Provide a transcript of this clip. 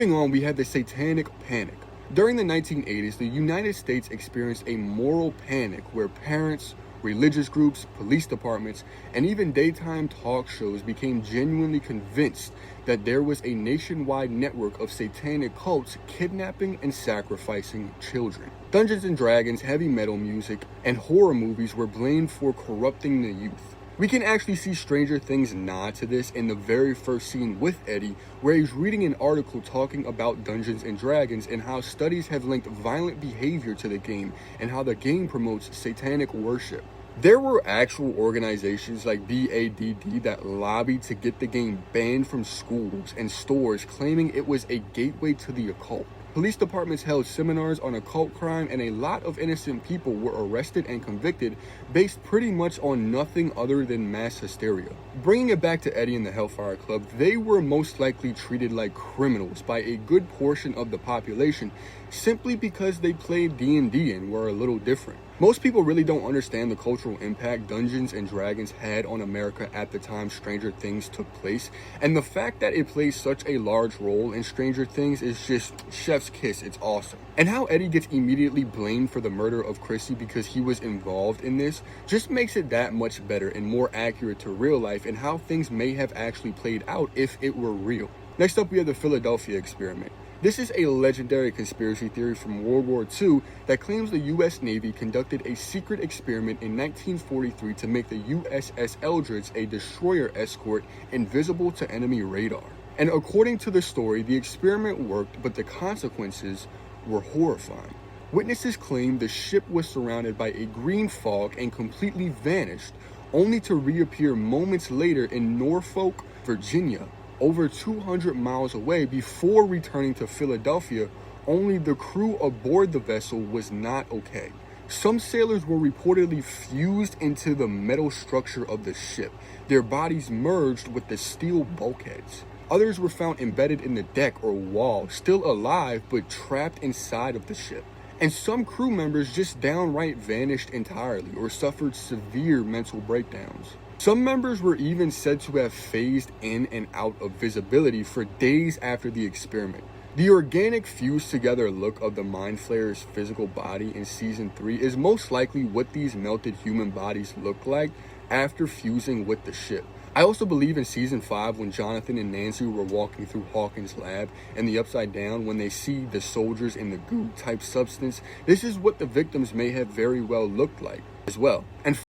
Moving on, we have the Satanic Panic. During the 1980s, the United States experienced a moral panic where parents, religious groups, police departments, and even daytime talk shows became genuinely convinced that there was a nationwide network of satanic cults kidnapping and sacrificing children. Dungeons and Dragons, heavy metal music, and horror movies were blamed for corrupting the youth. We can actually see Stranger Things nod to this in the very first scene with Eddie, where he's reading an article talking about Dungeons and Dragons and how studies have linked violent behavior to the game and how the game promotes satanic worship. There were actual organizations like BADD that lobbied to get the game banned from schools and stores, claiming it was a gateway to the occult. Police departments held seminars on occult crime, and a lot of innocent people were arrested and convicted based pretty much on nothing other than mass hysteria. Bringing it back to Eddie and the Hellfire Club, they were most likely treated like criminals by a good portion of the population simply because they played D&D and were a little different. Most people really don't understand the cultural impact Dungeons and Dragons had on America at the time Stranger Things took place, and the fact that it plays such a large role in Stranger Things is just chef's kiss. It's awesome. And how Eddie gets immediately blamed for the murder of Chrissy because he was involved in this just makes it that much better and more accurate to real life and how things may have actually played out if it were real. Next up, we have the Philadelphia experiment. This is a legendary conspiracy theory from World War II that claims the U.S. Navy conducted a secret experiment in 1943 to make the USS Eldridge, a destroyer escort, invisible to enemy radar. And according to the story, the experiment worked, but the consequences were horrifying. Witnesses claim the ship was surrounded by a green fog and completely vanished, only to reappear moments later in Norfolk, Virginia, over 200 miles away before returning to Philadelphia. Only the crew aboard the vessel was not okay. Some sailors were reportedly fused into the metal structure of the ship, their bodies merged with the steel bulkheads. Others were found embedded in the deck or wall, still alive but trapped inside of the ship. And some crew members just downright vanished entirely or suffered severe mental breakdowns. Some members were even said to have phased in and out of visibility for days after the experiment. The organic fused together look of the Mind Flayer's physical body in season 3 is most likely what these melted human bodies look like after fusing with the ship. I also believe in season 5 when Jonathan and Nancy were walking through Hawkins' lab and the Upside Down, when they see the soldiers in the goo type substance, this is what the victims may have very well looked like as well. And